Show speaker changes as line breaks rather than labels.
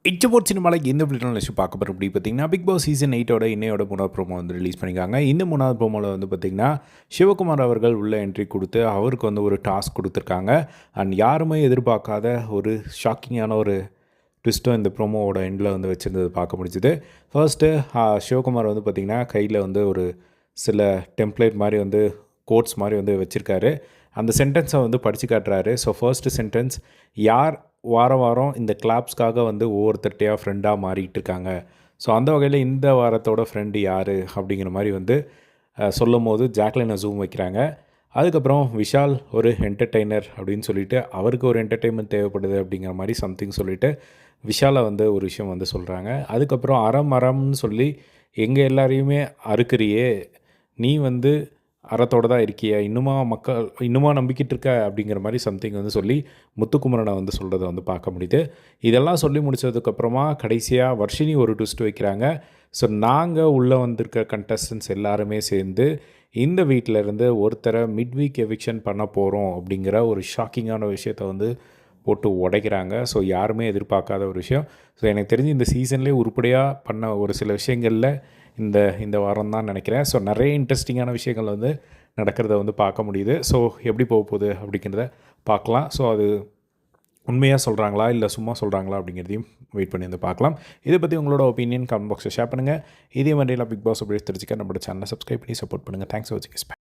இச்சபோட் சினிமாவில் எந்த பிள்ளைகளும் லட்சம் பார்க்க போகிற அப்படி பார்த்தீங்கன்னா பிக் பாஸ் சீசன் 8ஓட இன்னையோட 3வது ப்ரோமோ வந்து ரிலீஸ் பண்ணியிருக்காங்க. இந்த 3வது ப்ரோமோவில் வந்து பார்த்திங்கன்னா சிவகுமார் அவர்கள் உள்ள என்ட்ரி கொடுத்து அவருக்கு வந்து ஒரு டாஸ்க் கொடுத்துருக்காங்க. அண்ட் யாருமே எதிர்பார்க்காத ஒரு ஷாக்கிங்கான ஒரு ட்விஸ்ட்டும் இந்த ப்ரோமோவோட எண்டில் வந்து வச்சுருந்தது பார்க்க முடிஞ்சுது. ஃபர்ஸ்ட்டு சிவகுமார் வந்து பார்த்திங்கன்னா கையில் வந்து ஒரு சில டெம்ப்ளேட் மாதிரி வந்து கோட்ஸ் மாதிரி வந்து வச்சுருக்காரு. அந்த சென்டென்ஸை வந்து படித்து காட்டுறாரு. ஸோ ஃபர்ஸ்ட்டு சென்டென்ஸ், யார் வாரம் வாரம் இந்த கிளாப்ஸ்க்காக வந்து ஒவ்வொருத்தட்டையாக ஃப்ரெண்டாக மாறிக்கிட்டு இருக்காங்க. ஸோ அந்த வகையில் இந்த வாரத்தோட ஃப்ரெண்டு யார் அப்படிங்கிற மாதிரி வந்து சொல்லும் போது ஜாக்லினை ஜூம் வைக்கிறாங்க. அதுக்கப்புறம் விஷால் ஒரு என்டர்டெய்னர் அப்படின்னு சொல்லிட்டு அவருக்கு ஒரு என்டர்டெயின்மெண்ட் தேவைப்படுது அப்படிங்கிற மாதிரி சம்திங் சொல்லிவிட்டு விஷாலை வந்து ஒரு விஷயம் வந்து சொல்கிறாங்க. அதுக்கப்புறம் அறம்னு சொல்லி எங்கள் எல்லாரையுமே அறுக்கிறியே, நீ வந்து அறத்தோடு தான் இருக்கிய, இன்னுமா நம்பிக்கிட்டு இருக்க அப்படிங்கிற மாதிரி சம்திங் வந்து சொல்லி முத்துக்குமரனை வந்து சொல்கிறத வந்து பார்க்க முடியுது. இதெல்லாம் சொல்லி முடித்ததுக்கப்புறமா கடைசியாக வர்ஷினி ஒரு ட்விஸ்ட் வைக்கிறாங்க. ஸோ நாங்கள் உள்ளே வந்திருக்க கண்டஸ்டன்ஸ் எல்லாருமே சேர்ந்து இந்த வீட்டிலேருந்து ஒருத்தரை மிட் வீக் எவிக்ஷன் பண்ண போகிறோம் அப்படிங்கிற ஒரு ஷாக்கிங்கான விஷயத்தை வந்து போட்டு உடைக்கிறாங்க. ஸோ யாருமே எதிர்பார்க்காத ஒரு விஷயம். ஸோ எனக்கு தெரிஞ்சு இந்த சீசன்லேயே உருப்படியாக பண்ண ஒரு சில விஷயங்களில் இந்த வாரம் தான் நினைக்கிறேன். ஸோ நிறைய இன்ட்ரெஸ்டிங்கான விஷயங்கள் வந்து நடக்கிறத வந்து பார்க்க முடியுது. ஸோ எப்படி போக போகுது அப்படிங்கிறத பார்க்கலாம். ஸோ அது உண்மையாக சொல்கிறாங்களா இல்லை சும்மா சொல்கிறாங்களா அப்படிங்கிறதையும் வெயிட் பண்ணி வந்து பார்க்கலாம். இதை பற்றி உங்களோட ஒப்பீனியன் கமெண்ட் பாக்ஸில் ஷேர் பண்ணுங்கள். இதே மாதிரிலாம் பிக் பாஸ் அப்படி தெரிஞ்சுக்க நம்மளோட சேனலை சப்ஸ்கிரைப் பண்ணி சப்போர்ட் பண்ணுங்கள். தேங்க்ஸ் ஃபார் வாட்சிங்.